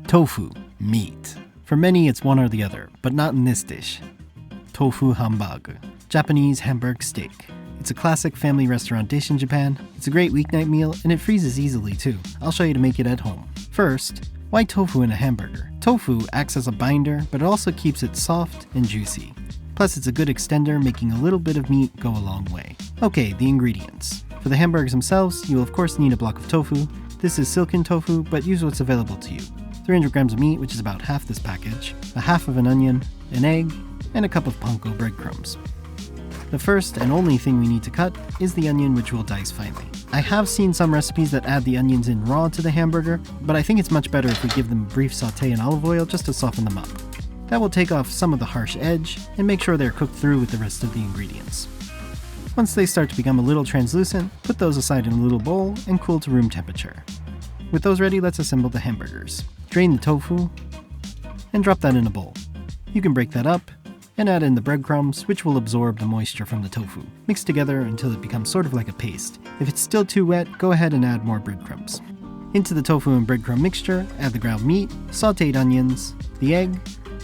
Tofu, meat. For many it's one or the other, but not in this dish. Tofu Hamburg, Japanese Hamburg steak. It's a classic family restaurant dish in Japan. It's a great weeknight meal and it freezes easily too. I'll show you to make it at home. First, why tofu in a hamburger? Tofu acts as a binder, but it also keeps it soft and juicy. Plus it's a good extender, making a little bit of meat go a long way. Okay, the ingredients. For the hamburgers themselves, you will of course need a block of tofu. This is silken tofu, but use what's available to you. 300 grams of meat, which is about half this package, a half of an onion, an egg, and a cup of panko breadcrumbs. The first and only thing we need to cut is the onion, which we'll dice finely. I have seen some recipes that add the onions in raw to the hamburger, but I think it's much better if we give them a brief saute in olive oil just to soften them up. That will take off some of the harsh edge and make sure they're cooked through with the rest of the ingredients. Once they start to become a little translucent, put those aside in a little bowl and cool to room temperature. With those ready, let's assemble the hamburgers. Drain the tofu and drop that in a bowl. You can break that up and add in the breadcrumbs, which will absorb the moisture from the tofu. Mix together until it becomes sort of like a paste. If it's still too wet, go ahead and add more breadcrumbs. Into the tofu and breadcrumb mixture, add the ground meat, sauteed onions, the egg,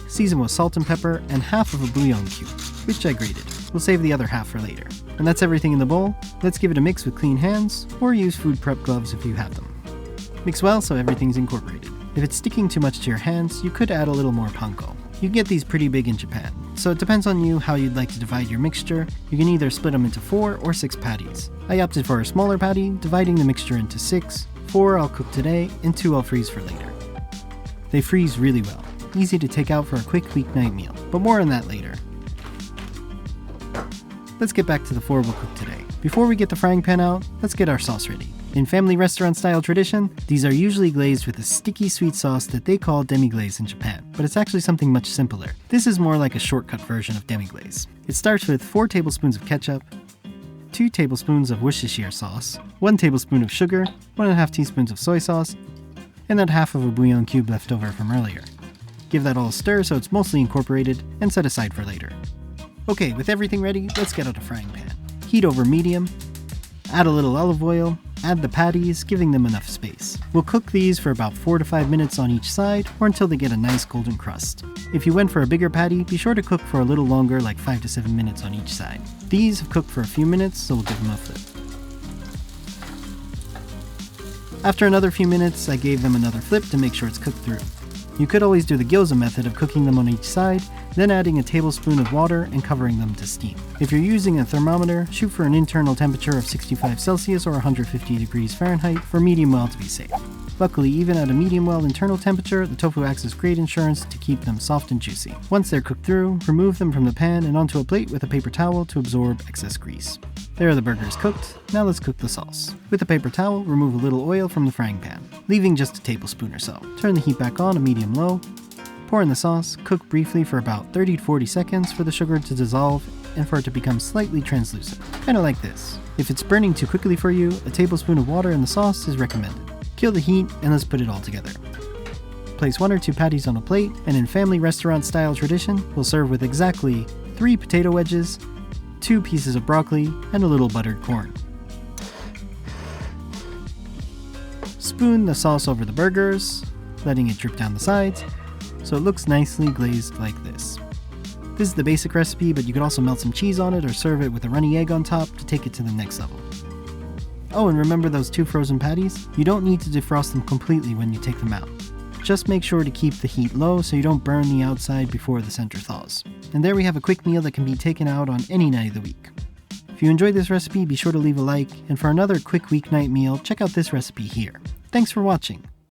season with salt and pepper, and half of a bouillon cube, which I grated. We'll save the other half for later. And that's everything in the bowl. Let's give it a mix with clean hands, or use food prep gloves if you have them. Mix well so everything's incorporated. If it's sticking too much to your hands, you could add a little more panko. You get these pretty big in Japan, so it depends on you how you'd like to divide your mixture. You can either split them into 4 or 6 patties. I opted for a smaller patty, dividing the mixture into 6. 4 I'll cook today, and 2 I'll freeze for later. They freeze really well, easy to take out for a quick weeknight meal, but more on that later. Let's get back to the 4 we'll cook today. Before we get the frying pan out, let's get our sauce ready. In family restaurant style tradition, these are usually glazed with a sticky sweet sauce that they call Demi-Glace in Japan, but it's actually something much simpler. This is more like a shortcut version of Demi-Glace. It starts with 4 tablespoons of ketchup, 2 tablespoons of Worcestershire sauce, 1 tablespoon of sugar, 1.5 teaspoons of soy sauce, and that half of a bouillon cube left over from earlier. Give that all a stir so it's mostly incorporated, and set aside for later. Okay, with everything ready, let's get out a frying pan. Heat over medium, add a little olive oil, add the patties, giving them enough space. We'll cook these for about 4 to 5 minutes on each side, or until they get a nice golden crust. If you went for a bigger patty, be sure to cook for a little longer, like 5 to 7 minutes on each side. These have cooked for a few minutes, so we'll give them a flip. After another few minutes, I gave them another flip to make sure it's cooked through. You could always do the gyoza method of cooking them on each side, then adding a tablespoon of water and covering them to steam. If you're using a thermometer, shoot for an internal temperature of 65 Celsius or 150 degrees Fahrenheit for medium well to be safe. Luckily, even at a medium well internal temperature, the tofu acts as great insurance to keep them soft and juicy. Once they're cooked through, remove them from the pan and onto a plate with a paper towel to absorb excess grease. There are the burgers cooked. Now let's cook the sauce. With a paper towel, remove a little oil from the frying pan, leaving just a tablespoon or so. Turn the heat back on to medium-low. Pour in the sauce, cook briefly for about 30 to 40 seconds for the sugar to dissolve and for it to become slightly translucent, kind of like this. If it's burning too quickly for you, a tablespoon of water in the sauce is recommended. Kill the heat and let's put it all together. Place 1 or 2 patties on a plate, and in family restaurant style tradition, we'll serve with exactly 3 potato wedges, 2 pieces of broccoli, and a little buttered corn. Spoon the sauce over the burgers, letting it drip down the sides, so it looks nicely glazed like this. This is the basic recipe, but you could also melt some cheese on it or serve it with a runny egg on top to take it to the next level. Oh, and remember those 2 frozen patties? You don't need to defrost them completely when you take them out. Just make sure to keep the heat low so you don't burn the outside before the center thaws. And there we have a quick meal that can be taken out on any night of the week. If you enjoyed this recipe, be sure to leave a like, and for another quick weeknight meal, check out this recipe here. Thanks for watching.